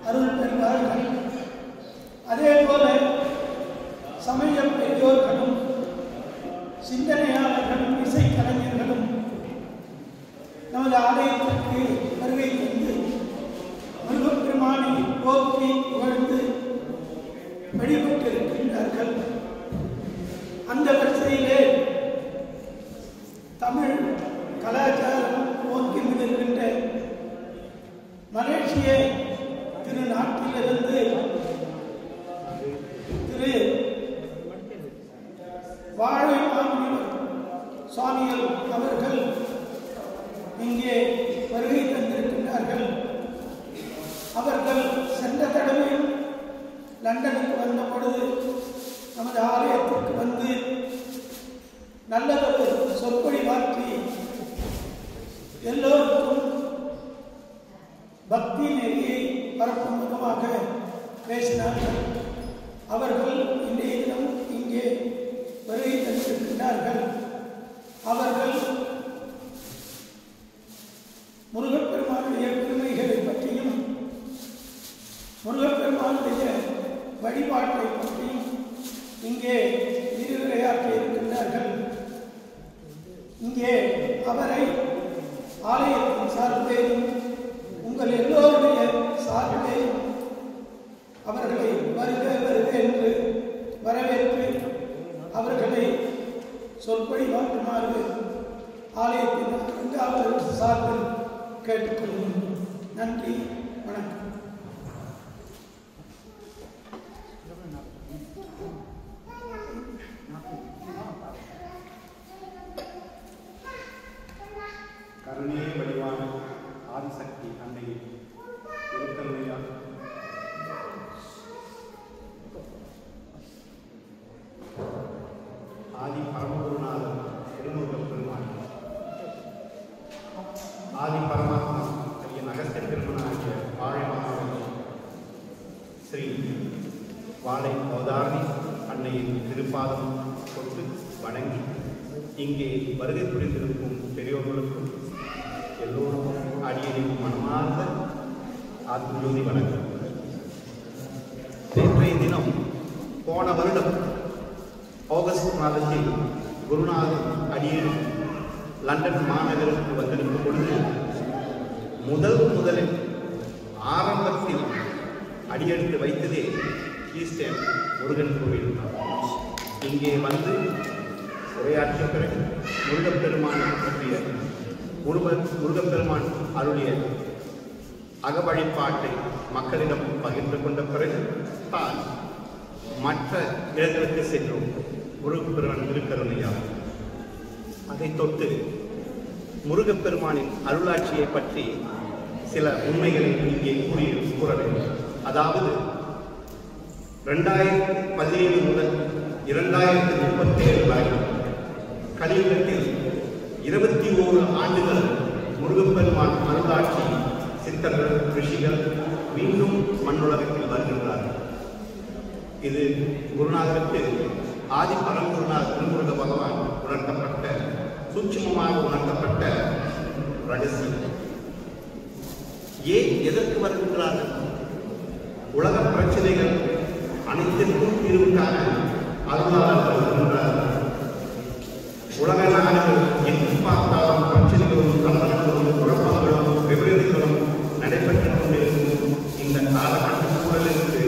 அருள் பெறுவார்கள். அதேபோல சமய பெரியோர்களும் சிந்தனையாளர்களும் இசைக்கலைஞர்களும் நமது ஆலயத்திற்கு வருகை தந்து முருகப்பெருமானை போற்றி புகழ்ந்து வழிபட்டிருக்கின்றார்கள். அந்த வரிசையிலே தமிழ் கலாச்சாரம் ஓங்கி மிதக்கின்ற மலேசிய திருநாட்டிலிருந்து திரு வாழை மாமுனிவர் சுவாமிகள் அவர்கள் இங்கே வருகை தந்திருக்கின்றார்கள். அவர்கள் சென்ற தடவை லண்டனுக்கு வந்த பொழுது நமது ஆலயத்திற்கு வந்து நல்லதொரு சொற்பொழிவாற்றி எல்லோருக்கும் பக்தி நெறியை பரப்பும் விதமாக பேசினார்கள். அவர்கள் இன்றைய தினம் இங்கே வருகை தந்திருக்கின்றார்கள். அவர்கள் முருகப்பெருமானுடைய பெருமைகளை பற்றியும் முருகப்பெருமானுடைய வழிபாட்டை பற்றியும் இங்கே விரிவுரையாற்றி இருக்கின்றார்கள். இங்கே அவரை ஆலயத்தின் சார்பிலேயும் உங்கள் எல்லோருடைய சார்பிலேயும் அவர்களை வருக வருக என்று வரவேற்று அவர்களை சொற்பொழிவாற்றுமாறு ஆலயத்தின் அங்காளர் சார்பில் கேட்டுக்கொள்கிறேன். நன்றி, வணக்கம். கருணே வடிவான ஆதிசக்தி அன்னையை திருக்கருணையால் ஆதி பரமகுருநாதர் திருமுருகப் பெருமான் ஆதி பரமாத்மா ஐயன் அகஸ்திய பெருமானாகிய வாழை மாமுனிவர் ஸ்ரீ வாழை அவதாரணி அன்னையின் திருப்பாதம் கொண்டு வணங்கி இங்கே வருகை புரிந்திருக்கும் பெரியோர்களுக்கும் எல்லோருக்கும் அடியனின் மனமார்ந்த ஆத்மஜோதி வணக்கம். நேற்றைய தினம் போன வருடம் ஆகஸ்ட் மாதத்தில் குருநாதர் அடியனும் லண்டன் மாநகருக்கு வந்திருக்கும் பொழுது முதலில் ஆரம்பத்தில் அடியெடுத்து வைத்ததே ஈஸ்டர்ன் முருகன் கோவில். இங்கே வந்து உரையாற்றிய பிறகு முருகப்பெருமான் பற்றிய முருகப்பெருமான் அருளிய அகவழிபாட்டை மக்களிடம் பகிர்ந்து கொண்ட பிறகு தான் மற்ற இடங்களுக்கு சென்றோம். முருகப்பெருமான் திருக்கருணையால் அதை தொட்டு முருகப்பெருமானின் அருளாட்சியை பற்றி சில உண்மைகளை இங்கே கூற வேண்டும். அதாவது 2017 முதல் 2037 வரை கலியுகத்தில் 21 ஆண்டுகள் முருகப்பெருமான் அருளாட்சி சித்தர்கள் ரிஷிகள் மீண்டும் மண்ணுலகத்தில் வருகின்றார்கள். இது குருநாதருக்கு ஆதி பரங்குருநாதர் திருமுருக பகவான் உணர்த்தப்பட்ட சூட்சுமமாக உணர்த்தப்பட்ட ரகசியம். ஏன் எதற்கு வருகின்றார்கள்? உலக பிரச்சனைகள் அனைத்திற்கும் தீர்வுக்கான அருளாளர்கள் வருகின்றார்கள். உலக நாடுகள் எங்கு பார்த்தாலும் பிரச்சனைகளும் கலவரங்களும் குழப்பங்களும் விபரீதங்களும் நடைபெற்றுக் கொண்டிருக்கும் இந்த காலகட்ட சூழலிற்கு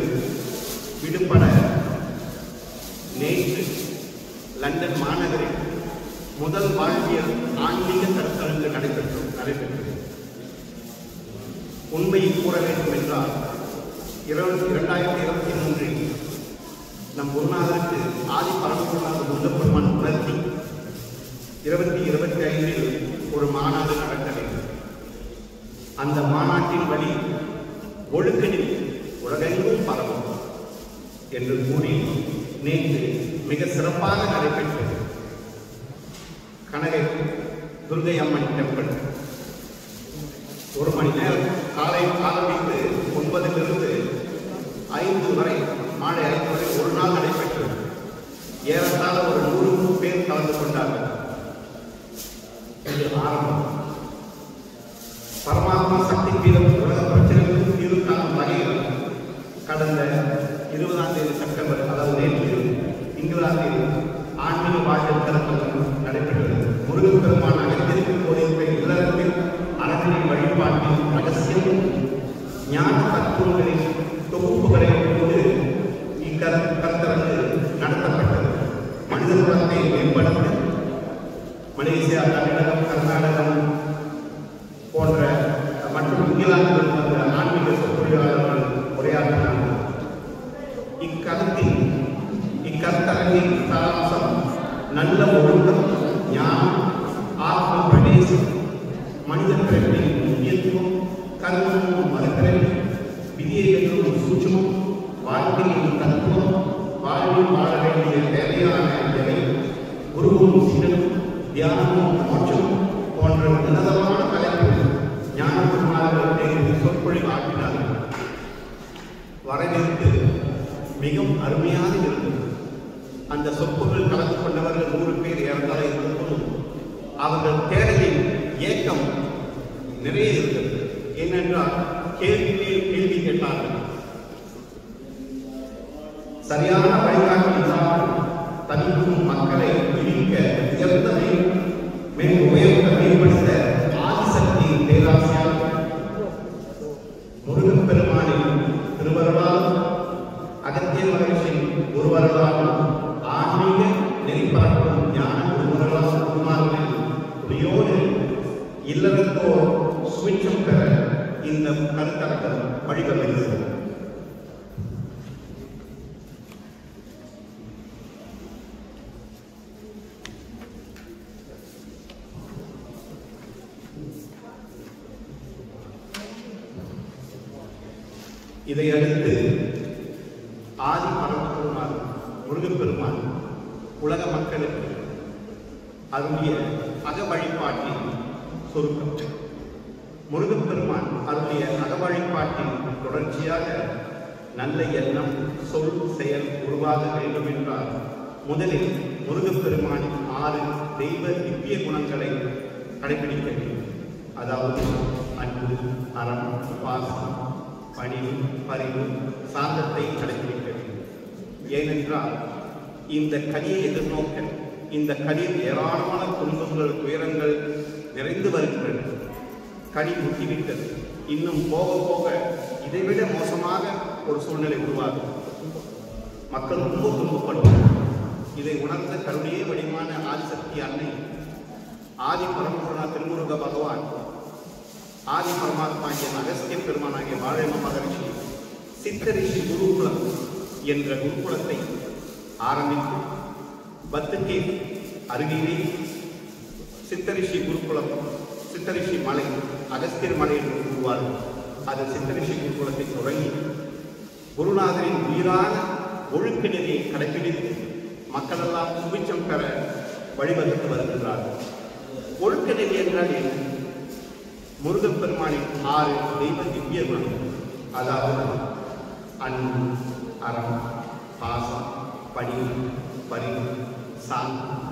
விடுபட நேற்று லண்டன் மாநகரில் முதல் வாழ்வியல் ஆன்மீக கருத்தரங்கு நடைபெற்றது. உண்மையை கூற வேண்டும் என்றால் 2023 நம் குருநாதருக்கு ஆதி பரமகுருநாதர் முருகப்பெருமான் உணர்த்தி 2025 ஒரு மாநாடு நடக்க வேண்டும். அந்த மாநாட்டின் வழி ஒழுக்கனில் உலகெங்கும் பரவும் என்று கூறி நேற்று மிக சிறப்பாக நடைபெற்றது. கனகை துர்கை அம்மன் டெம்பிள் 1 மணி நேரம் காலை ஆரம்பித்து 9 to 5 வரை மாலை 5 வரை ஒரு நாள் நடைபெற்றது. ஏறத்தாழ ஒரு 100 பேர் கலந்து கொண்டார்கள். இது ஆரம்பம். பரமாத்மா சக்தி பீடம் உலக பிரச்சனைகளுக்கு ஞான தத்துவங்களின் தொகுப்புகளை கொண்டு இக்கருத்தரங்கு நடத்தப்பட்டது. மனித குலத்தை மேம்படுத்த மலேசியா, தமிழகம், கர்நாடகம் போன்ற மற்றும் இங்கிலாந்தில் வந்த ஆன்மீக சொற்பொழிவாளர்கள் உரையாற்றினார்கள். இக்கருத்தரங்கின் சாராம்சம் நல்ல ஒழுக்கம், ஞானம், ஆத்ம பிரதேசம், மனித பிறப்பின் முக்கியத்துவம், கர்மமும் மறுபிறவி, விதியை வெல்லும் சூட்சுமம், வாழ்க்கையின் தத்துவம், வாழ்வில் வாழ வேண்டிய தேவையான எவை, குருவும் சீடனும், தியானமும் மோட்சமும் போன்ற உன்னதமான தலைப்பில் ஞானகுமாரர்கள் சொற்பொழிவாற்றினார்கள். வரவேற்பு மிகவும் அருமையாக இருந்தது. அந்த சொற்பொழில் கலந்து கொண்டவர்கள் 100 பேர் ஏறத்தாழ இருந்ததும் அவர்கள் தேடலின் ஏக்கம் நிறைய இருந்தது. ஏனென்றால் கேள்வி கேட்டார்கள். சரியான வழிகாட்டு இல்லாமல் தனிக்கும் மக்களை பிரிக்க மேம்படுத்த ஆதிசக்தி பேராசியார் முருகன் பெருமானின் திருவருளால், அகத்திய மகரிஷின் ஒருவர்களாலும், ஆன்மீக நெறிப்பரப்பும் ஞான குருவர்களால் குருமார்களின் துணையோடு இல்லறத்தோர் சுவிட்சம் பெற இந்த கருத்தரங்கம் வழிவகுக்கிறது. இதையடுத்து ஆதி பரம்பெருமான் முருகப்பெருமான் உலக மக்களுக்கு அருளிய அக வழிபாட்டின் சுருக்கம். முருகப்பெருமான் அருளிய அக வழிபாட்டின் தொடர்ச்சியாக நல்ல எண்ணம், சொல், செயல் உருவாக வேண்டும் என்றால் முதலில் முருகப்பெருமானின் 6 தெய்வ திவ்ய குணங்களை கடைபிடிக்க வேண்டும். அதாவது அன்பு, அறம், பாசம், பணிவு, பரிவு, சாந்தத்தை கடைபிடிக்க வேண்டும். ஏனென்றால் இந்த கலியை எதிர்நோக்க இந்த கலியில் ஏராளமான துன்பங்கள், துயரங்கள் நிறைந்து வருகின்றன. கலி முட்டிவிட்டது. இன்னும் போக போக இதைவிட மோசமாக ஒரு சூழ்நிலை உருவாகும். மக்கள் ரொம்ப துன்பப்படுவார்கள். இதை உணர்ந்த கருணையே வடிவான ஆதிசக்தி அன்னை, ஆதி பரம்பொருளா திருமுருக பகவான், ஆதி பரமாத்மாகிய அகஸ்திய பெருமானாகிய வாழைம மகரிஷி சித்தரிஷி குருகுலம் என்ற குருகுலத்தை ஆரம்பித்து பத்துக்கே அருகிலே சித்தரிஷி குருகுலம், சித்தரிஷி மலை, அகஸ்தியர் மலை என்று கூறுவார்கள். அது சித்தரிஷி குருகுலத்தை தொடங்கி குருநாதரின் உயிரான ஒழுக்க நெறியை கடைபிடித்து மக்களெல்லாம் சுபிச்சம் பெற வழிவகுத்து வருகின்றார்கள். ஒழுக்க நெறி என்றால் என்ன? முருகப்பெருமானின் 6 தெய்வ திவ்ய குணம், அதாவது அன்பு, அறம், பாசம், பணிவு, பரிவு, சாந்தம்,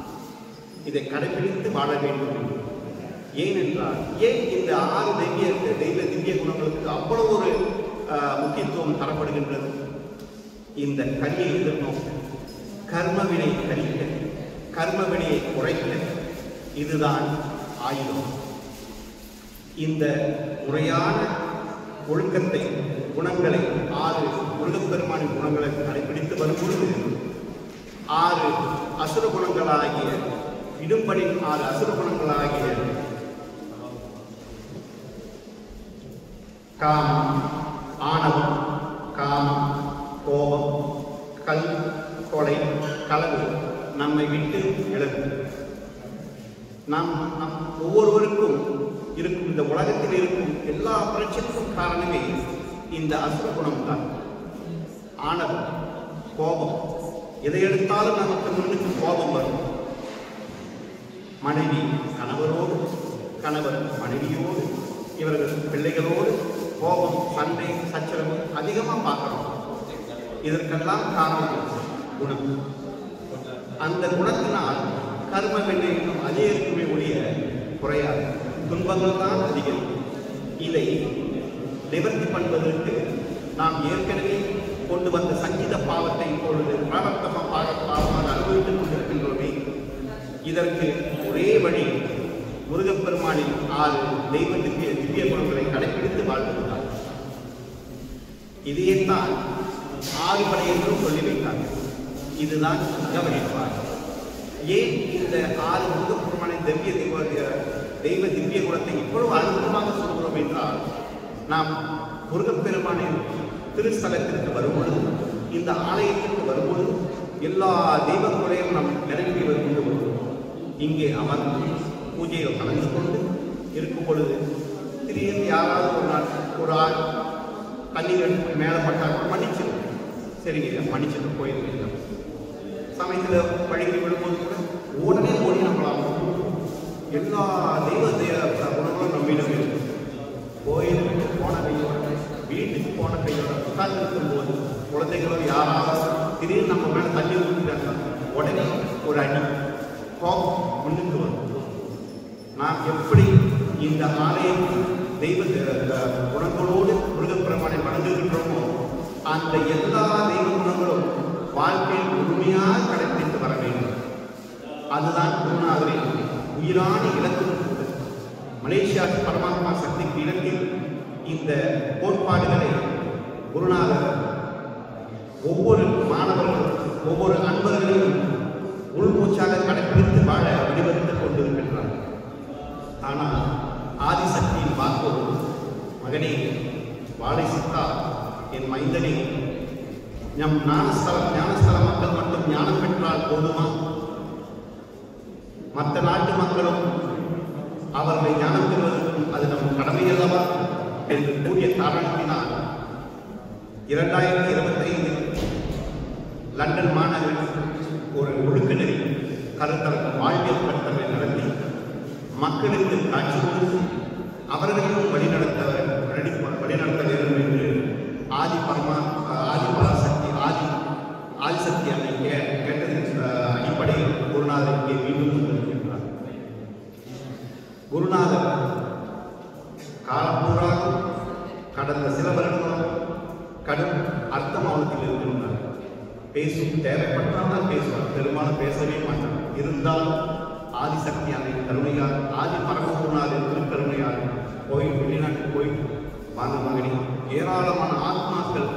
இதை கடைபிடித்து வாழ வேண்டும். ஏனென்றால் ஏன் இந்த 6 தெய்வ திவ்ய குணங்களுக்கு அவ்வளவு ஒரு முக்கியத்துவம் தரப்படுகின்றது? இந்த கலியை எதிர்நோக்க, கர்மவினை கழிக்க, கர்மவினையை குறைக்க இதுதான் ஆயுதம். இந்த முறையான ஒழுக்கத்தை, குணங்களை, 6 முருகப்பெருமானின் குணங்களை கடைபிடித்து வரும்பொழுது 6 அசுர குணங்களாகிய இடும்படின் 6 அசுர குணங்களாகிய காமம், ஆணவம், காமம், கோபம், கல், கொலை, களவு நம்மை விட்டு விலகும். நம் ஒவ்வொருவருக்கும் இருக்கும், இந்த உலகத்தில் இருக்கும் எல்லா பிரச்சனைக்கும் காரணமே இந்த அசுர குணம் தான். ஆணவம், கோபம், எதை எடுத்தாலும் நமக்கு முன்னுக்கு கோபம் வரும். மனைவி கணவரோடு, கணவர் மனைவியோடு, இவர்கள் பிள்ளைகளோடு கோபம், சண்டை, சச்சரவு அதிகமாக பார்க்கிறோம். இதற்கெல்லாம் காரணம் குணம். அந்த குணத்தினால் கர்ம வினையும் அதிகரிக்குமே ஒழிய குறையாது, துன்பங்கள் தான் அதிகரிக்கும். இதை நிவர்த்தி பண்ணுவதற்கு நாம் ஏற்கனவே கொண்டு வந்த சங்கீத பாவத்தை இப்பொழுது பிராரப்த பாவமாக அனுபவித்துக் கொண்டிருக்கின்றோமே. இதற்கு ஒரே வழி முருகப்பெருமானின் 6 தெய்வ திவ்ய குணங்களை கடைபிடித்து வாழ்வதுதான். இதையேத்தான் ஆறுபடை என்றும் சொல்லி வைத்தார்கள். இதுதான் கவனிப்பார். ஏன் இந்த ஆறு முருகப்பெருமானை தெய்வ திவ்ய குணத்தை இவ்வளவு அழுத்தமாக சொல்கிறோம் என்றால், நாம் முருகப்பெருமானின் திருஸ்தலத்திற்கு வரும்பொழுது, இந்த ஆலயத்திற்கு வரும்பொழுது எல்லா தெய்வங்களையும் நாம் நிறைவேற்றி கொண்டு வருவோம். இங்கே அமர்ந்து பூஜையில் கலந்து கொண்டு இருக்கும் பொழுது திடீர்னு யாராவது ஒரு நாள் ஒரு ஆள் தண்ணீர் மேலே பட்டால் மன்னிச்சிடும். சரிங்க, மன்னிச்சுட்டு போயிருக்கீங்க. சமயத்தில் பழகி விடும்போது கூட உடனே ஓடி நம்மளாம் எல்லா தெய்வ உணவுகளும் நம்மிடம் இருக்கும். கோயிலுக்கு போன கையோட, வீட்டுக்கு போன கையோட உட்கார்ந்து இருக்கும்போது குழந்தைகளும் யாராவது திடீர்னு நம்ம மேலே தண்ணி ஊற்றிட்டாங்க, உடனே ஒரு அடி கோபம் முன்னுக்கு வரும். நாம் எப்படி இந்த ஆலயத்தில் தெய்வ குணங்களோடு முருகப்பெருமானை வணங்குகின்றோமோ, அந்த எல்லா தெய்வ குணங்களும் வாழ்க்கையில் முழுமையாக கடைபிடித்து வர வேண்டும். அதுதான் குருநாதரின் உயிரான இலக்கு. மலேசியா பரமாத்மா சக்தி பீடத்தில் இந்த கோட்பாடுகளை குருநாதர் ஒவ்வொரு மாணவர்களும் ஒவ்வொரு அன்பர்களையும் உள்மூச்சாக கடைபிடித்து வாழ வழிவகுத்துக் கொண்டிருக்கின்றார். ஆனால் ஆதிசக்தியின் வாக்கு, மகனே வாழை சித்தா, என் மைந்தனே, நம் ஞானஸ்தல மக்கள் மட்டும் ஞானம் பெற்றால் போதுமா? மற்ற நாட்டு மக்களும் அவர்களை ஞானம் பெறுவதற்கும் அது நம் கடமையல்லவா என்று கூறிய காரணத்தினால் 2025 லண்டன் மாநகரில் ஒரு ஒழுக்க நெறி கருத்தரங்கம் வாழ்வியல் கருத்தரங்கை நடத்தி மக்களுக்கு காட்சி கொடுத்து அவர்களையும் வழிநடத்த வேண்டும் என்று ஆதிசக்தி அன்னை கேட்டதின் அடிப்படையில் குருநாதர் இங்கே மீண்டும் இருக்கின்றார். குருநாதர் காலப்பூராக கடந்த சில வருடங்களும் கடும் அர்த்தமானத்தில் இருக்கின்றார். பேசும் தேவைப்பட்டால் பேசுவார், பெரும்பாலும் பேசவே மாட்டார். இருந்தாலும் ஆதிசக்தி அன்னை கருணையால், ஆதி பரமகுருநாதர் திருக்கருணையால் வெளிநாட்டுக்கு போய் வாங்க மகனே, ஏராளமான ஆத்மாக்கள்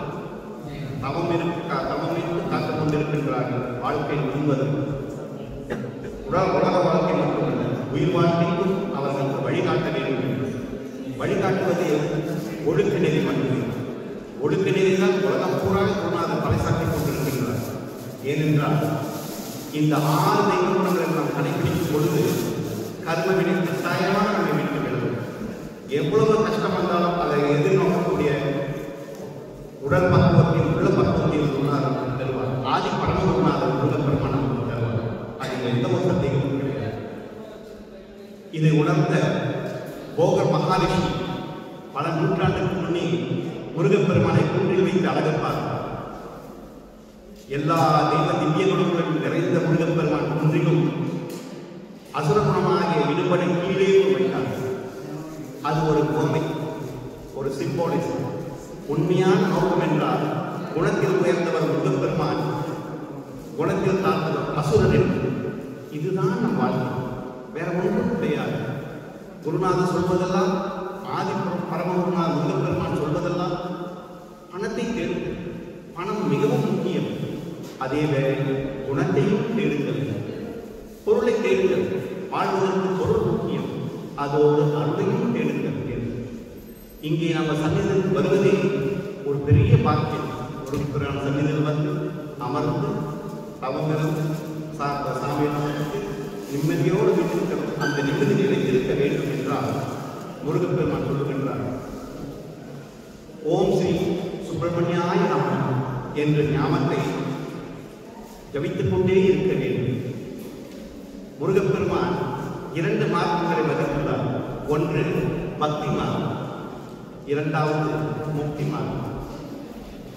தவமிருந்து காத்துக் கொண்டிருக்கின்றார்கள். வாழ்க்கை முன்வதற்கு உலக வாழ்க்கை மட்டுமல்ல, உயிர் வாழ்க்கைக்கும் அவர்களுக்கு வழிகாட்ட வேண்டும் என்று வழிகாட்டுவது ஒழுக்க நெறி மட்டுமே. ஒழுக்க நெறிதான் உலகம் பூரா குருநாதர் பறைசாற்றிக் கொண்டிருக்கின்றார். ஏனென்றால் இந்த 6 தெய்வ குணங்களை நாம் கடைபிடிக்கும் பொழுது கர்ம வினை கட்டாயமாக நம்மை விட்டு விடுவோம். எவ்வளவு கஷ்டம் வந்தாலும் அதை எதிர்நோக்கக்கூடிய உடல் பக்குவத்தையும் உள்ள பக்குவத்தையும் குருநாதர் தருவார். ஆதி பரமகுருநாதர் முருகப்பெருமான் தருவார். அதில் எந்த ஒரு சந்தேகமும் கிடையாது. இதை உணர்ந்த போகர் மகாரிஷி பல நூற்றாண்டுக்கு முன்னே முருகப்பெருமானை கூண்டில் வைத்து அழகப்பார். எல்லா தெய்வ திவ்ய குணங்களும் நிறைந்த முருகப்பெருமான் ஒன்றிலும் அசுர குணமாகிய விடுபடை கீழே வைத்தார். அது ஒரு கோமை, ஒரு சிம்போலிசம். உண்மையான நோக்கம் என்றால் குணத்தில் உயர்ந்தவர் முருகப்பெருமான், குணத்தில் தாழ்ந்தவர் அசுரன். இதுதான் நம் வாழ்க்கை, வேற ஒன்றும் கிடையாது. குருநாதர் சொல்வதெல்லாம், ஆதி பரமகுருநாதர் முருகப்பெருமான் சொல்வதெல்லாம் பணத்தை தேடுங்கள். பணம் மிகவும் முக்கியம். அதே வேளை குணத்தையும் தேடுங்கள், பொருளை தேடுங்கள். வாழ்வதற்கு பொருள் முக்கியம், அதோடு அருளையும் தேடுங்கள். இங்கே நம்ம சன்னிதியில் வருவதே ஒரு பெரிய பாக்கியம். முருகப்பெருமான் சன்னிதியில் வந்து அமர்ந்து தவமிருந்து சாமியிடம் நிம்மதியோடு வீட்டிருக்கிறது. அந்த நிம்மதி நிலைத்திருக்க வேண்டும் என்றால் முருகப்பெருமான் சொல்லுகின்றார், ஓம் ஸ்ரீ சுப்பிரமணியாய நமः என்ற ஞாபகத்தை ஜபித்துக் கொண்டே இருக்க வேண்டும். முருகப்பெருமான் 2 மார்க்கங்களை வகுத்துள்ளார். ஒன்று பக்தி மார்க்கம், இரண்டாவது முக்தி மார்க்கம்.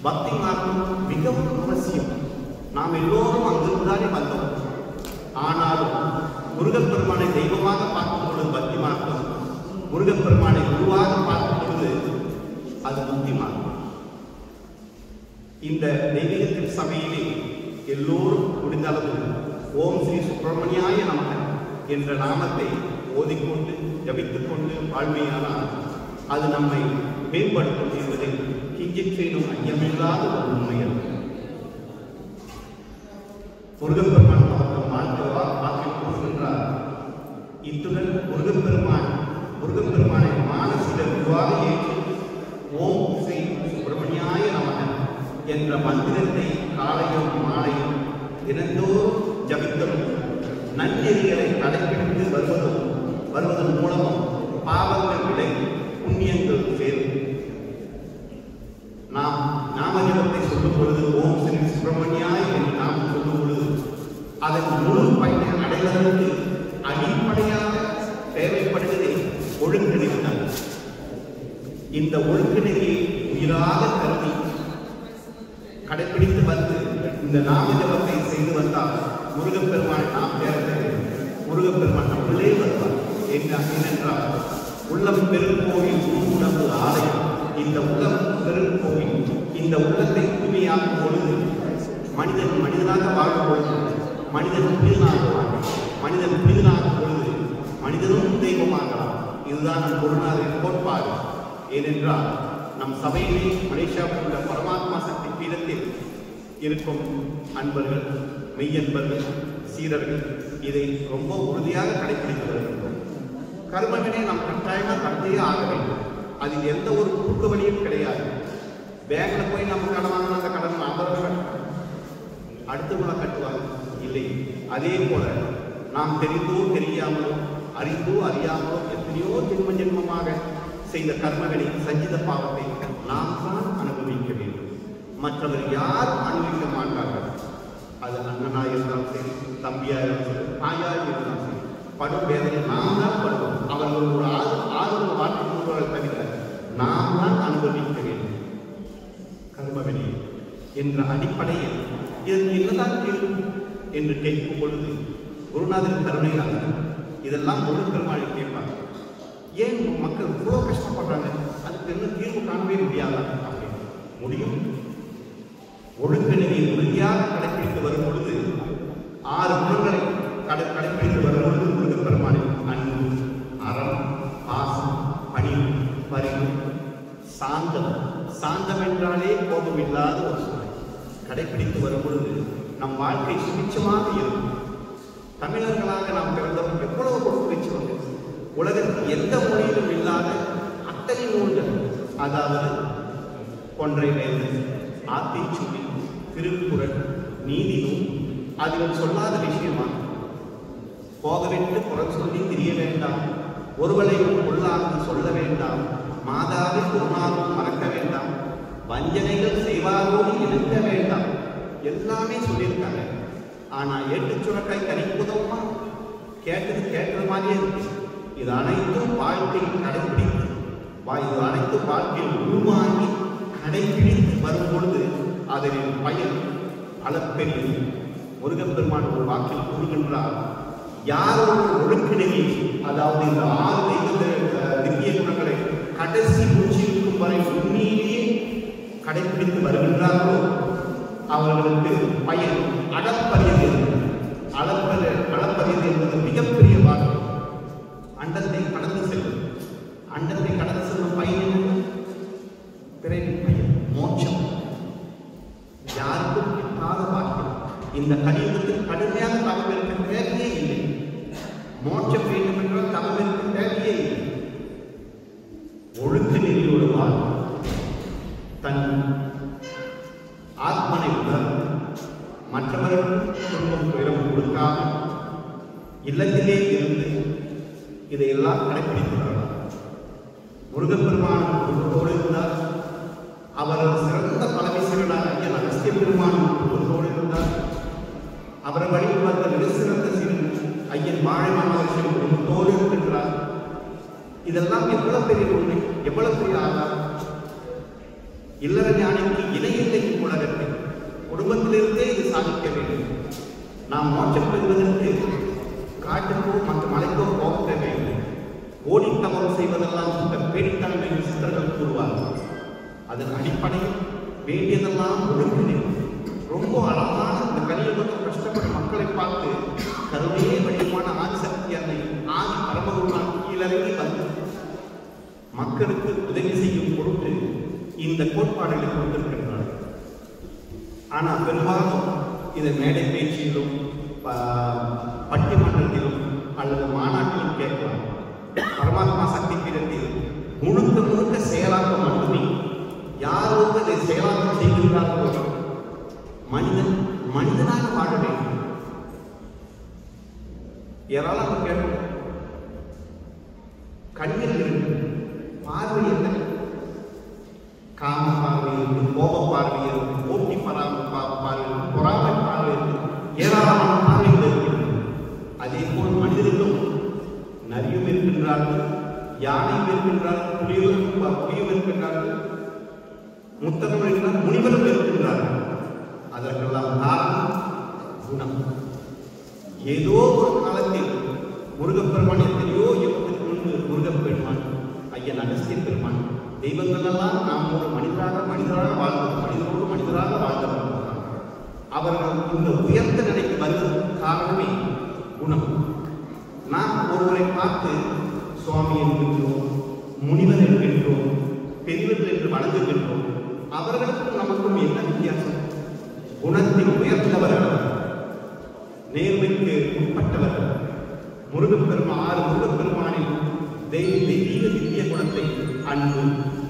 பக்தி மார்க்கம் மிகவும் அவசியம். நாம் எல்லோரும் அங்கிருந்தாலே வந்தோம். ஆனாலும் முருகப்பெருமானை தெய்வமாக பார்க்கும் பொழுது பக்தி மார்க்கம், முருகப்பெருமானை குருவாக பார்க்கும் பொழுது அது முக்தி மார்க்கம். இந்த தெய்வீகத்தின் சபையிலே எல்லோரும் முடிந்த அளவு ஓம் ஸ்ரீ சுப்பிரமணியாய நமः என்ற நாமத்தை ஓதிக்கொண்டு ஜபித்துக் கொண்டு வாழ்மையானால் அது நம்மை மேம்படுத்தும் என்பதை கிஞ்சிற்றேனும் ஐயமில்லாத ஒரு உண்மையல். முருகப்பெருமான் அவர்கள் வாக்கில் கூறுகின்றார். இத்துடன் முருகப்பெருமானை மானசீக குருவாக ஏற்று ஓம் ஸ்ரீ சுப்பிரமணியாய நமக என்ற மந்திரத்தை காலையும் மாலையும் தினந்தோறும் ஜபித்தலும் நன்னெறிகளை கடைபிடித்து வருவதன் மூலமும் பாவங்கள் விலகி புண்ணியங்கள் சேரும். நாம் நாமஜபத்தை சொல்லும் பொழுது ஓம் ஸ்ரீ சுப்பிரமணியாய் என்று நாம் சொல்லும் பொழுது அதன் முழு பயனை அடைவதற்கு அடிப்படையாக தேவைப்படுவதை ஒழுங்கு நெறிதான். இந்த ஒழுங்கு நெறியை உயிராக கருதி கடைபிடித்து வந்து இந்த நாமஜபத்தை செய்து வந்தால் முருகப்பெருமானை நாம் பேரத்தை முருகப்பெருமான் நம்மளே வருவார். ஏனென்றால் உள்ளம் பெருங்கோவில் உடம்பு ஆலயம். இந்த உள்ளம் பெருங்கோவில் இந்த உள்ளத்தை தூய்மையாக்கும் பொழுது மனிதனாக வாழும் பொழுது மனிதன் புனிதனாகும் பொழுது மனிதனும் தெய்வமாகலாம். இதுதான் நம் குருநாதரின் கோட்பாடு. ஏனென்றால் நம் சபையிலே மலேசியாவில் உள்ள பரமாத்மா சக்தி பீடத்தில் இருக்கும் அன்பர்கள், மெய்யன்பர்கள், சீரர்கள் இதை ரொம்ப உறுதியாக கடைபிடித்து வருகின்றோம். கர்மவினை நாம் கட்டாயமாக கடந்தே ஆக வேண்டும். அதில் எந்த ஒரு குறுக்கு வழியும் கிடையாது. பேங்கில் போய் நம்ம கடன் வாங்கினா அந்த கடன் அவர்கள் அடுத்தவங்களை கட்டுவாங்க இல்லை. அதே போல நாம் தெரிந்தோ தெரியாமலோ அறிந்தோ அறியாமலோ எத்தனையோ ஜென்மமாக செய்த கர்மவினை சஞ்சித பாவத்தை நாம் தான் அனுபவிக்க வேண்டும். மற்றவர் யாரும் அனுபவிக்க மாட்டார்கள். அது அண்ணனாக இருந்தாலும் சரி, தம்பியாக இருந்தாலும் சரி, தாயாக இருந்தாலும் சரி, படும் வேதனை நாம் தான் படுவோம். அவர்கள் ஒரு ஆதரவு வார்த்தை தவிர நாம் தான் அனுபவிக்க வேண்டும் கர்மவினை என்ற அடிப்படையில். இதற்கு என்னதான் தீர்வு என்று கேட்கும் பொழுது குருநாதரின் கருணையாக இதெல்லாம் முருகப்பெருமானை கேட்பாங்க. ஏன் மக்கள் இவ்வளோ கஷ்டப்படுறாங்க, அதுக்கு என்ன தீர்வு காணவே முடியாதா அப்படின்னு. முடியும். ஒழுங்கு நெறியை உறுதியாக கடைபிடித்து வரும் பொழுது 6 குணங்களை கடைபிடித்து வரும் பொழுது முருகப்பெருமானின் அன்பு, அறம், பாசம், பணிவு, பரிவு, சாந்தம். சாந்தம் என்றாலே கோபம் இல்லாத ஒரு சூழல் கடைபிடித்து வரும் பொழுது நம் வாழ்க்கை சுபிட்சமாக இருக்கும். தமிழர்களாக நாம் பிறந்தவர்கள் எவ்வளவு கொடுத்து வந்து உலகத்தில் எந்த மொழியிலும் இல்லாத அத்தனை நூல்கள், அதாவது கொன்றை வேந்தன், ஆத்திச்சூடி, திருக்குறள், நீதி நூல், அதில் சொல்லாத விஷயமாக போகவிட்டு குரல் சொல்லி தெரிய வேண்டாம், ஒருவரையும் கொள்ளாது சொல்ல வேண்டாம், மாதாவை குருநாதம் மறக்க வேண்டாம், வஞ்சனைகள் செய்வாரோடு இருக்க வேண்டாம், எல்லாமே சொல்லியிருக்காங்க. ஆனா ஏட்டு சுரக்காய் கறிக்கு உதவுமா? கேட்டது மாதிரியே இருக்கு. இது அனைத்தும் வாழ்க்கையில் கடைபிடித்து இது அனைத்தும் வாழ்க்கையில் உருவாங்கி கடைபிடித்து வரும் பொழுது அதனின் பயன் அளப்பெரியது. முருகப்பெருமான் ஒரு வாக்கில் கூறுகின்றார், யாரோட ஒழுங்கினையை, அதாவது இந்த 6 திவ்ய குணங்களை கடைசி மூச்சிருக்கும் வரை உண்மையிலேயே கடைபிடித்து வருகின்றார்களோ அவர்களுக்கு பயன் அளப்பரியது. அளப்பரியது என்பது மிகப்பெரிய வார்த்தை. அண்டத்தை கடந்து செல்லும். அண்டத்தை கடந்து செல்லும் பயன் என்பது பிறவின் பயன், மோட்சம். யாருக்கும் எட்டாத வாக்கியம். இந்த கலியுகத்தில் கடுமையாக தவம் இருக்க தேவையே இல்லை. மோட்சம் வேண்டும் என்றால் தவம் இருக்க தேவையே இல்லை. ஒழுங்கு நெறியோடு வாழ் தன் ஆத்மனை உணர்ந்து மற்றவர்கள் துன்பம் துயரம் கொடுக்காம இல்லத்திலே இருந்து இதையெல்லாம் கடைபிடித்து வரலாம். முருகப்பெருமான் குடும்பத்தோடு இருந்தார். அவர் சிறந்த பரமேஸ்வரனாக ஐயன் அகஸ்திய பெருமானும் குடும்பத்தோடு இருந்தார். அவரை வழியில் வந்த மிக சிறந்த ஐயன் வாழைமான் மகர்ஷியும் குடும்பத்தோடு இருக்கின்றார். இதெல்லாம் எவ்வளவு பெரிய உண்மை, எவ்வளவு பெரிய ஆதாரம். இல்லற ஞானிக்கு இணையில்லை உலகத்தில். குடும்பத்திலிருந்தே இது சாதிக்க வேண்டும். நாம் மோட்சம் பெறுவதற்கு காட்டுக்கோ மற்ற மலைக்கோ போக தேவையில்லை. ஓடித்தவம் செய்வதெல்லாம் பேடித்தனம் என்று சித்தர்கள் கூறுவார்கள். அதன் அடிப்படையில் வேண்டியதெல்லாம் ஒழுங்கு. ரொம்ப அழகான இந்த கலியுகத்தில் கஷ்டப்படும் மக்களை பார்த்து கருணையே வடிவமான ஆதிசக்தி அன்னை ஆதி பரமகுருவான் கீழறங்கி வந்து மக்களுக்கு உதவி செய்யும் பொருட்டு இந்த இந்த கோட்பாடுகளை கொடுத்திருக்கின்றார். ஆனால் பெரும்பாலும் இதை மேடை பேச்சிலும் பட்டிமன்றத்திலும் அல்லது மாநாட்டிலும் கேட்கலாம். பரமாத்மா சக்தி பீடத்தில் முழுக்க முழுக்க செயலாக்கம் மட்டுமே. யார் வந்து அதை செயலாக்கம் செய்கின்றார்களோ மனிதன் மனிதனாக வாழ வேண்டும். யாராலும் கேட்கணும். கண்ணில் இருக்கு, பார்வை என்ன? காம பார்வை இருக்கு, கோப பார்வை இருக்கு, போட்டி பார்வை இருக்கு, பொறாமை பார்வை இருக்கு, ஏராளமான பார்வைகள் இருக்கிறது. அதே போல் மனிதர்களும் நரியும் இருக்கின்றார்கள், யானையும் இருக்கின்றார்கள், புலியும் இருக்கின்றார்கள், முத்தகம் இருக்கிறார், முனிவரும் இருக்கின்றார்கள். அதற்கெல்லாம் காரணம் குணம். ஏதோ ஒரு காலத்தில் முருகப்பெருமான் எத்தனையோ யுகத்துக்கு முன்பு முருகப்பெருமான், ஐயன் அகஸ்திய பெருமான், தெய்வங்களெல்லாம் நாம் ஒரு மனிதராக வாழ்ந்தோம், மனிதராக வாழ்ந்தவர்கள். அவர்கள் இந்த உயர்ந்த நிலைக்கு வருவதற்கு காரணமே குணம். நாம் ஒருவரை பார்த்து சுவாமி என்கின்றோம், முனிவர் என்கின்றோம், பெரியவர்கள் என்று வணங்குகின்றோம். அவர்களுக்கும் நமக்கும் என்ன வித்தியாசம்? குணத்தில் உயர்ந்தவர்கள், நேர்மைக்கு உட்பட்டவர்கள். முருகப்பெருமானின் தெய்வீக திவ்ய குணத்தை அன்பு,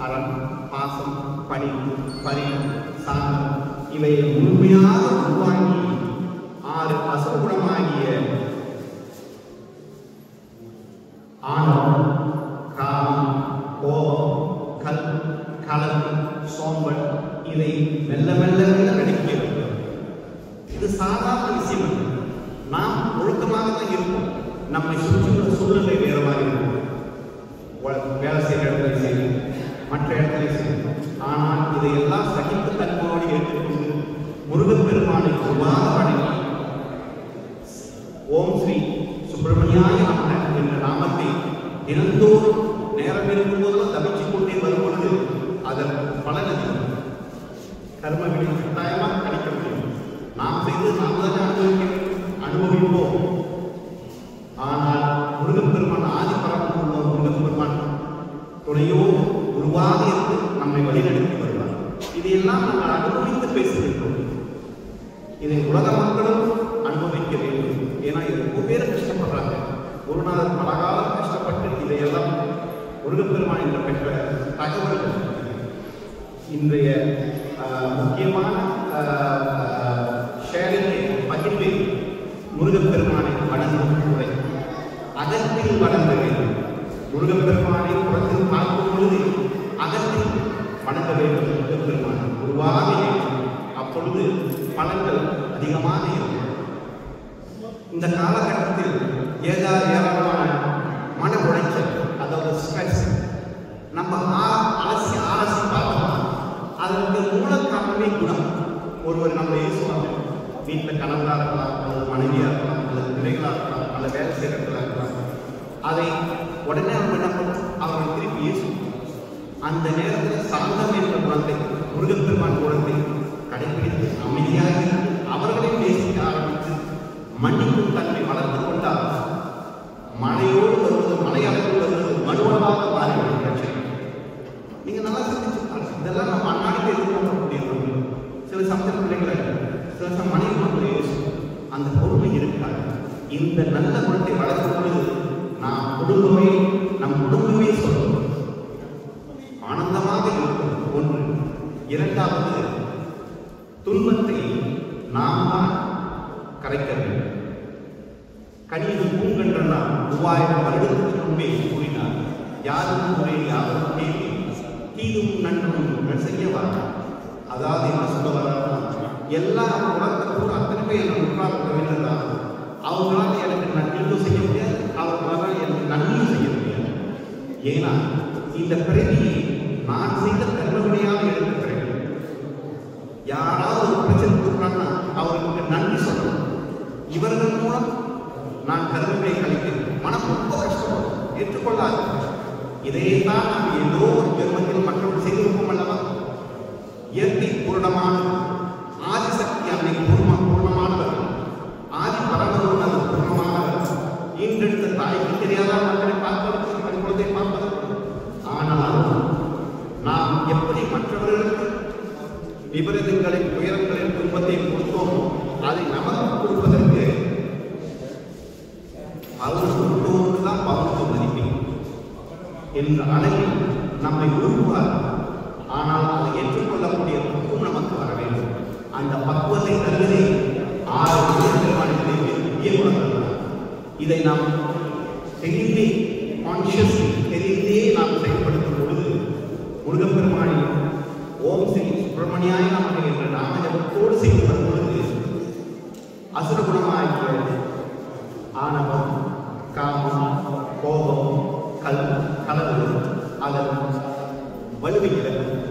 அறம், பாசம், பணிவு, பரிவு, சாந்தம் இவை முழுமையாக உருவாக்கி 6 அசுரகுணமாகிய ஆணவம், காமம், கோபம், கலப்பு, சோம்பல் இதை மெல்ல மெல்ல நடிக்கிறது. இது சாதாரண விஷயம். நாம் ஒழுக்கமாக தான் இருப்போம். நம்மை சுற்றியுள்ள சூழ்நிலை வேறமாக இருக்கும். வேலை செய்கிற இடத்துல சரி, மற்ற இடத்துல சரி. ஆனால் இதையெல்லாம் சகிப்பு தன்மையோடு ஏற்றுக்கொண்டு முருகப்பெருமானை ஒருவாக வணங்கி ஓம் ஸ்ரீ சுப்பிரமணியாய நமः என்ற நாமத்தை தினந்தோறும் நேரம் இருக்கும்போதெல்லாம் தவிச்சுக் கொண்டே வரும் பொழுது அதற்கு பலன் அதிகம். கர்ம வினை கட்டாயமாக கணிக்க முடியும். நாம் செய்து நாம் தானே அனுபவிப்போம். ஆனால் முருகப்பெருமான் ஆதிபரமாக உள்ள முருகப்பெருமான் துணையோ உருவாக இருந்து நம்மை வழிநடத்தி வருவார். இதையெல்லாம் நாங்கள் அனுபவித்து பேசுகின்றோம். இதை உலக மக்களும் அனுபவிக்க வேண்டும். ஏன்னா இது ரொம்ப பேர் கஷ்டப்படுறாங்க. குருநாதர் பல காலம் கஷ்டப்பட்டு இதையெல்லாம் முருகப்பெருமான் என்ற பெற்ற தகவல்கள். இன்றைய முக்கியமான ஷேரிங்கை பகிர்வை முருகப்பெருமானை வணங்கும் முறை. அகத்தில் வணங்க வேண்டும். முருகப்பெருமானை புறத்தில் பார்க்கும் பொழுது அகத்தில் வணங்க வேண்டும். முருகப்பெருமானை உருவாக வேண்டும். அப்பொழுது பலன்கள் அதிகமாக இருக்கும். இந்த காலகட்டத்தில் ஏராளமான மன உளைச்சல், அதாவது ஸ்ட்ரெஸ் நம்ம அலசி பார்த்தோம்னா அதற்கு மூல காரணமே குணம். ஒருவர் நம்ம ஏசுவாங்க. வீட்டில் கணவராக இருக்கலாம், அல்லது மனைவியாக இருக்கலாம், அல்லது பிள்ளைகளாக இருக்கலாம், அல்லது வேலை செய்கிறவர்களாக இருக்கலாம். அதை உடனே நம்ம என்ன பண்ணுவோம்? அவர்கள் திருப்பி ஏசுவோம். அந்த நேரத்தில் சாந்தம் என்ற குணத்தை, முருகப்பெருமான் குணத்தை கடைபிடித்து அமைதியாக அவர்களையும் நேசிக்க ஆரம்பித்து மன்னிக்கும் தன்மை வளர்த்து கொண்டால் மழையோடு வருவது, மலையளவில் வருவது மனுவலாக மாறிவிடும் பிரச்சனை. நீங்கள் நல்லா சிந்திச்சு பாருங்க. இதெல்லாம் நம்ம அன்னாடிக்கு எதிர்பார்க்கக்கூடிய சில சமயம் பிள்ளைகளை, சில சமயம் மனைவி மக்கள் யோசிக்கும். அந்த பொறுமை இருக்காது. இந்த நல்ல குணத்தை வளர்க்கும் பொழுது நாம் குடும்பமே, நம் குடும்பமே சொல்லும் ஆனந்தமாக இருக்கும். ஒன்று. இரண்டாவது, துன்பத்தை நாம் தான் கரைக்க வேண்டும். கனியில் பூங்கன்றனா 3000 வருடத்துக்கு முன்பே கூறினார். யாரும் முறை யாரும் கேள்வி தீயும் நன்றும் செய்யவா. அதாவது என்ன சொல்ல வர்றாருன்னா, எல்லா உலகத்தை கூட அத்தனை பேர் எனக்கு உருவாக்க வேண்டியதான். அவங்களால எனக்கு நன்மையும் செய்ய முடியாது, அவர்களால எனக்கு நன்மையும் செய்ய முடியாது. ஏன்னா இந்த பிறவியை நான் செய்த கர்மவினையாக எடுத்துக்கிறேன். யாராவது ஒரு பிரச்சனை கொடுக்குறாங்கன்னா அவர்களுக்கு நன்றி சொல்லணும். இவர்கள் மூலம் நான் கர்மவினை கழிக்கிறேன். மனம் ரொம்ப கஷ்டப்படும், ஏற்றுக்கொள்ளாது. இதையேதான் நாம் ஏதோ ஒரு ஜென்மத்தில் மற்றவர்கள் செய்திருப்போம் அல்லவா? இயற்கை பூர்ணமானது. ஆதிசக்தி அன்னை பூர்ணமானவர். ஆதி பரமருடன் பூர்ணமானவர். ஈன்றெடுத்த தாய்க்கு தெரியாத மக்களை பார்ப்பதற்கு, குழந்தை பார்ப்பதற்கு. ஆனால் நாம் எப்படி மற்றவர்கள் விபரீதங்களின் துயரங்களின் துன்பத்தை கொடுத்தோமோ அதை நமக்கு கொடுப்பதற்கு அவர் கொடுத்தோருக்கு தான் பவனுக்கு மதிப்பேன் என்ற அளவில் நம்மை விரும்புவார். ஆனால் அதை ஏற்றுக்கொள்ளக்கூடிய பக்குவம் நமக்கு வர வேண்டும். அந்த பக்குவத்தை தருவதே 6 முக்கிய குணங்கள். இதை நாம் தெரிந்தே தெரிந்தே நாம் செயல்படுத்தும் பொழுது முருகப்பெருமானி ஓம் ஸ்ரீ சுப்பிரமணியாய நமக என்ற நாம ஜபத்தோடு செயல்படும் பொழுது அசுர குணமாகிற ஆணவம், காமம், கோபம், கலவு அதன் வலுவை இழக்கும்.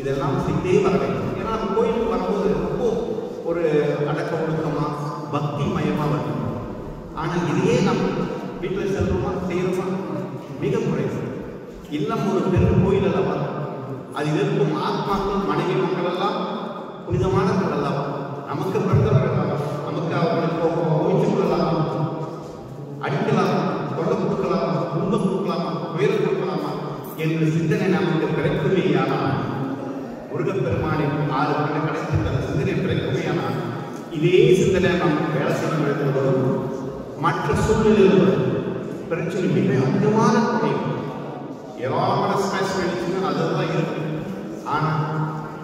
இதெல்லாம் செய்தே வர வேண்டும். ஏன்னா நம்ம கோயிலுக்கு வரும்போது ரொம்ப ஒரு அடக்க ஒழுக்கமா பக்தி மயமா வரும். ஆனால் இதையே நம்ம வீட்டில் செல்றோமா செய்யறோமா மிக குறைவு. இல்லம் ஒரு பெரும் கோயில் அல்லவா, அதில் இருக்கும் ஆத்மாக்கள் மனைவி மக்கள் எல்லாம் புனிதமானவர்கள் அல்லவா, நமக்கு பிறந்தவர்கள் அல்லவா, நமக்கு அவர்களுக்கு ஓய்வு கொள்ளலாமா, அடிக்கலாமா, கொள்ள கொடுக்கலாமா, துன்பம் கொடுக்கலாமா, உயர் கொடுக்கலாமா என்று சிந்தனை நமக்கு கிடைக்குமேயானால், முருகப்பெருமானின் 6 கண்ண கிடைக்கின்ற சிந்தனை கிடைக்குமேயானால், இதே சிந்தனை நாம் வேலை செய்ய வேண்டும். மற்ற சூழ்நிலையில் பிரச்சனை மிக அதிகமான குறையும். ஏராளமான ஸ்ட்ரெஸ் எடுத்துன்னு அதெல்லாம் இருக்கும். ஆனால்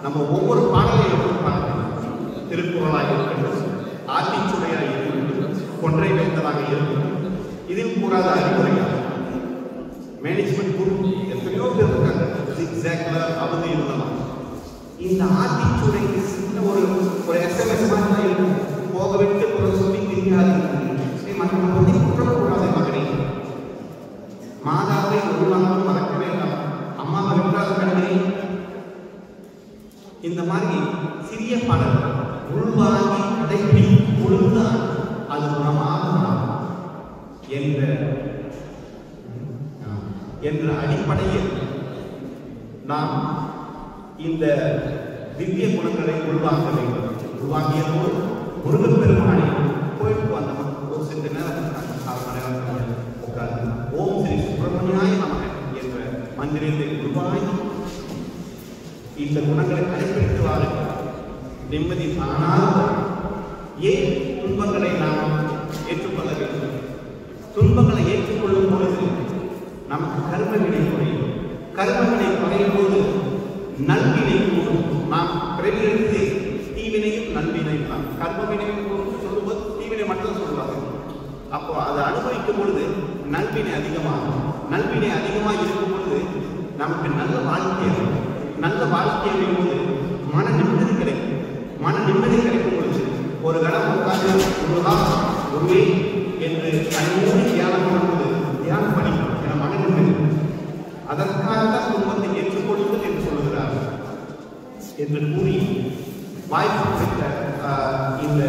நம்ம ஒவ்வொரு பாடலையும் எடுத்துப்பாங்க. திருக்குறளாக இருக்கட்டும், ஆத்திச்சுடையாக இருக்கட்டும், கொன்றை வைத்ததாக இருக்கட்டும், இதில் கூறாத அறிவுரையாக மேனேஜ்மெண்ட் குரூப் எத்தனையோ பேர் இருக்காங்க. அவங்க இருந்தலாம். இந்த ஆத்திச்சுடைக்கு சின்ன ஒரு SMS மாதிரி தான் இருக்கும். போக விட்டு ஒரு சொல்லி தெரியாது. மற்றவர்களை குற்றக்கூடாத மகனே, மாதாவை ஒரு நாளும் மறக்க வேண்டாம், அம்மாவை விட்டாத கண்ணே. இந்த மாதிரி சிறிய பாடல்கள் உள்வாங்கி கடைபி கொடுத்தால் அது குணமாக என்ற அடிப்படையில் நாம் இந்த திவ்ய குணங்களை உள்வாங்க வேண்டும். உள்வாங்கியதோடு முருகப்பெருமானை கோயிலுக்கு வந்தவன் ஒரு சில நேரம் உட்கார்ந்து ஓம் ஸ்ரீ சுப்பிரமணியாய நமக என்ற மந்திரத்தை உருவாகி இந்த குணங்களை கடைபிடித்து வாருங்கள். நிம்மதி தானாக. ஏன் துன்பங்களை நாம் ஏற்றுக்கொள்ள வேண்டும்? துன்பங்களை ஏற்றுக்கொள்ளும் பொழுது நமக்கு கர்ம வினை குறையும். கர்ம வினை குறையும் போது நல்வினை கூடும். நாம் பிறகு தீவினையும் நல்வினையும் தான். கர்ம வினையும் சொல்லும்போது தீவினை மட்டும் சொல்லுவாங்க. அப்போ அதை அனுபவிக்கும் பொழுது நல்வினை அதிகமாகும். நல்வினை அதிகமாக இருக்கும் பொழுது நமக்கு நல்ல வாழ்க்கை இருக்கும். நல்ல வாழ்க்கை போது மன நிம்மதி கிடைக்கும். மன நிம்மதி கிடைக்கும் பொழுது ஒரு கடம் உட்கார்ந்து ஒருவே என்று தனிமூடி தியானம் பண்ணும்போது தியானம் பண்ணிக்கணும் என மன நிம்மதி. அதற்காகத்தான் குடும்பத்தை ஏற்றுக்கொள்ளுங்கள் என்று சொல்லுகிறார்கள் என்று கூறி வாய்ப்பு கொடுத்த இந்த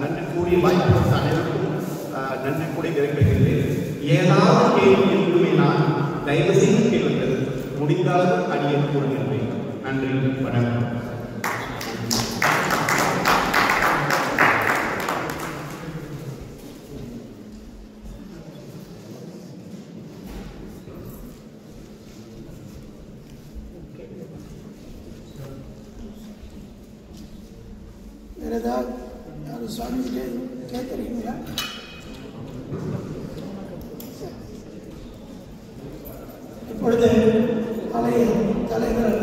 நன்றி கூறிய வாய்ப்பு கொடுத்த அனைவருக்கும் நன்றி கூறி விரைக்கிறேன். ஏதாவது கேள்வி இருக்குமே நான் தயவு செய்து கேளுங்கள். முடிந்தால் அடியை கூறுகின்றேன். நன்றி, வணக்கம். வேற ஏதாவது யாரும் சுவாமி கேட்குறீங்களா? இப்பொழுது ஆலய தலைவர்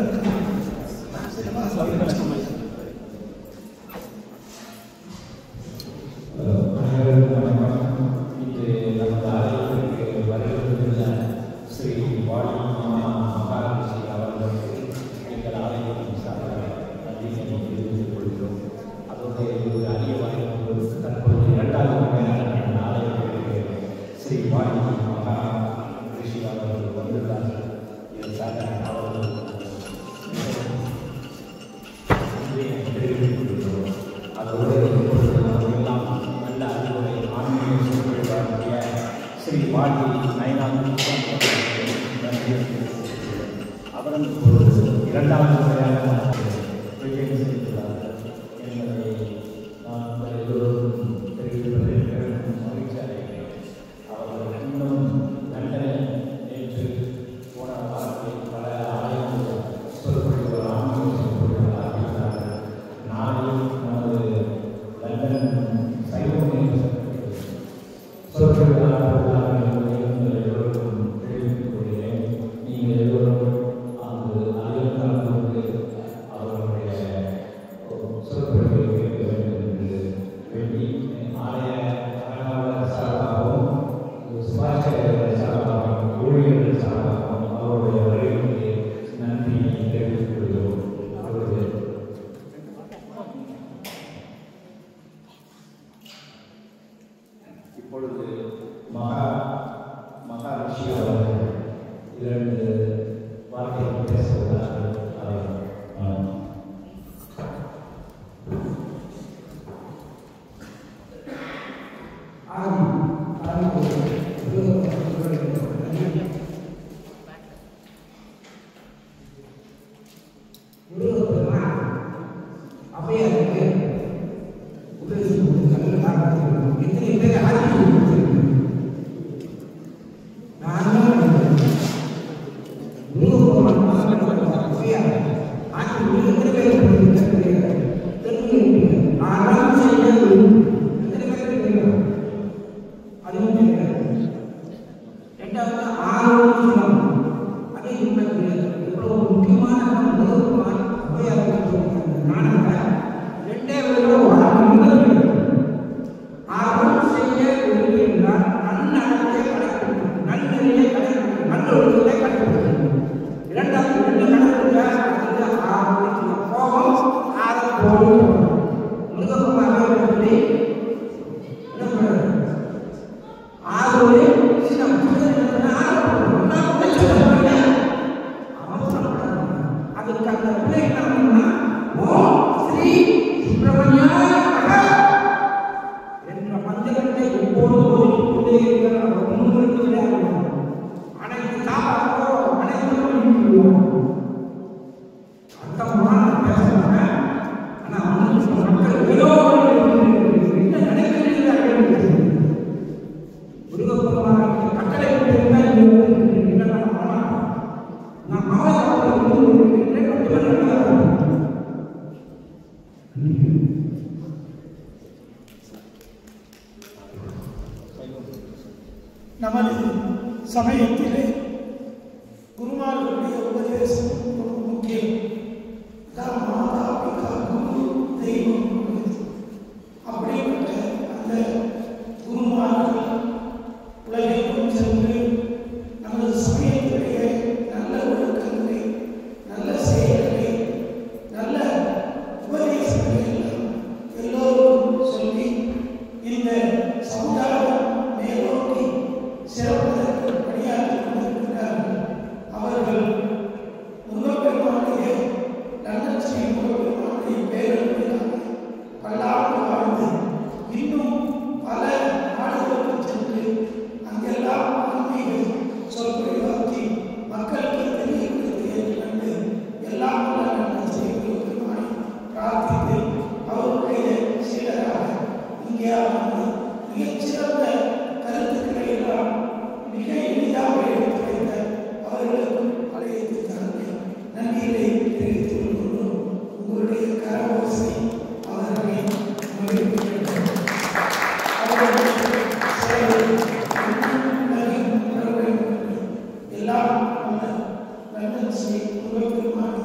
அவர்கள் இன்னும் தண்டனை ஏற்று போன வாரத்தில் பல நமது சமயத்திலே குருமார்களுடைய உபதேசம் ஒரு முக்கியம். மாதா பிதா குரு தெய்வம் அப்படிப்பட்ட அந்த குருமார்கள் உலகெங்கும் சென்று நமது சமயத்திலேயே நல்ல ஒழுக்கங்களை, நல்ல செயல்களை, நல்ல உபதேசங்களை எல்லாம் எல்லோரும் சொல்லி இந்த சமுதாயம் மேலோக்கி சிறப்பதற்கு பணியாற்றிக் கொண்டிருக்கிறார்கள். அவர்கள் முருகப்பெருமானுடைய நன்னச்சை முருகப்பெருமானுடைய பேரன்புகளாக பல்லாண்டு வாழ்ந்து இன்னும் பல நாடுகளுக்கு சென்று அங்கெல்லாம் ஆன்மீக சொற்பொழிவாக்கி மக்களுக்கு தெரியப்படுத்திய கண்டு எல்லாம் வல்ல நன்னச்சை முருகப்பெருமானை பிரார்த்தித்து அவருடைய சீடராக இங்கே வந்து மிகச்சிறந்த கருத்துக்களை எல்லாம் மிக எளிதாக எடுத்து வைத்த அவர்களுக்கும் அழைத்து தரேன். நன்றியை தெரிவித்துக் கொள்கிறோம். உங்களுடைய கரவோசை அவர்களை மகிழ்விக்கிறது. எல்லாம் நன்னச்சை முருகப்பெருமானை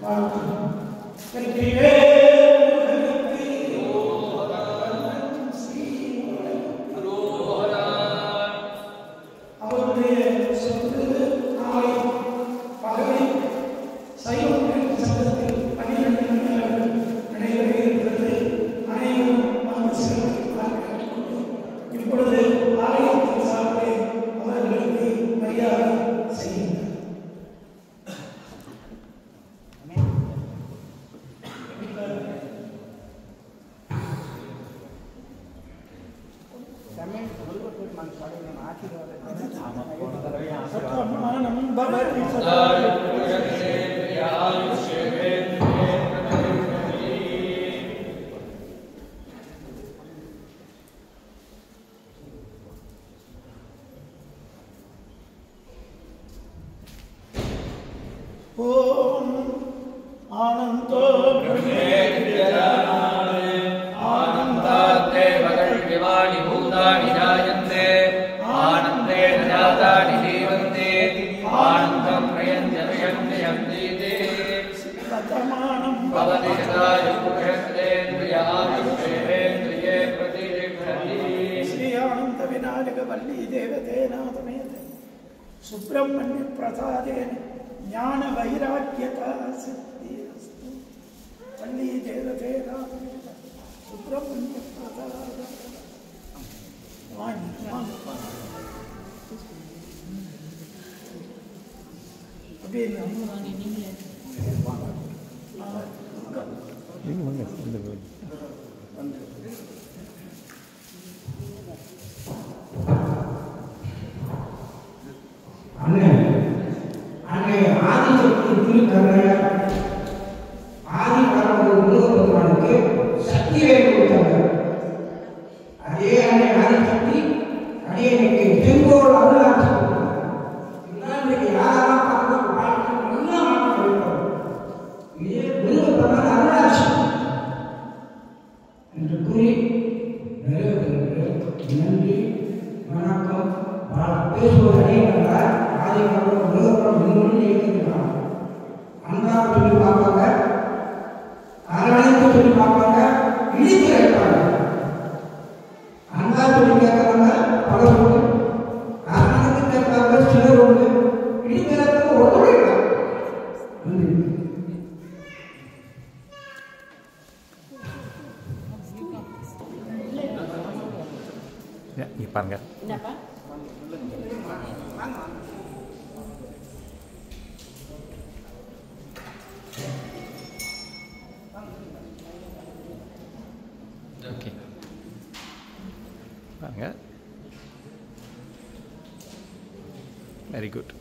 வாழ்த்துகிறோம். அவருடைய சொத்து நாளை பகலில் சைவம் சங்கத்தில் 12 மணி நடைபெற இருக்கிறது. அனைவரும் வந்து சிறப்பிப்பார்கள். இப்பொழுது ஆலயத்தின் சார்பில் அவர்களுக்கு மரியாதை செய்யுங்கள். ஓம் ஆனந்தோ ஆனந்தாத்தே வகள் விவாணி பூதானி ஜாயந்தே ஆனந்தே நஜாதானி ஜீவந்தே ஆனந்தம் பிரயஞ்சயந்தி யந்தீதே சதமானம் பவதி சதாய புருஷேந்திரியாவிஷேந்திரியே பிரதிஷ்டதி ஸ்ரீ ஆனந்த விநாயக வல்லி தேவதேநாதமேத சுப்பிரமணிய பிரசாதேன ஞான வைராக்கியதா சித்தி அஸ்து. வல்லி தேவதேநாதமேத சுப்பிரமணிய பிரசாத வாங்கி அங்கே ஆதிசக்தி திருக்கரைய ஆதிகாரர்கள் முருகப்பெருமானுக்கு சக்தியை கொடுத்தாங்க. அதே அன்னை ஆதிசக்தி அடியனுக்கு செங்கோல் அருளாட்சி இன்றைக்கு யாரெல்லாம் பார்க்கணும் வாழ்க்கை நல்லா மாற்றம் இருக்கிறோம். இதே முருகப்பெருமான் அருளாட்சி என்று கூறி நிறைவேறுகிறது. நன்றி, வணக்கம். பேசுவது அடையவர்கள் ஆதிகாரம் முருகப்பெருமான் முன்னோடி இயக்குகிறார். அன்றாட சொல்லி பார்ப்பாங்க, அரவணைத்து சொல்லி பார்ப்பாங்க, இடித்து வைப்பாங்க. அன்றாட சொல்லி கேட்கறாங்க பல உண்டு, அரவணைத்து கேட்கறாங்க சிலர் உண்டு, இடிக்கிறதுக்கு ஒருத்தர் இருக்காங்க. நீ பாருங்க. ஓகே பாருங்க. Very good.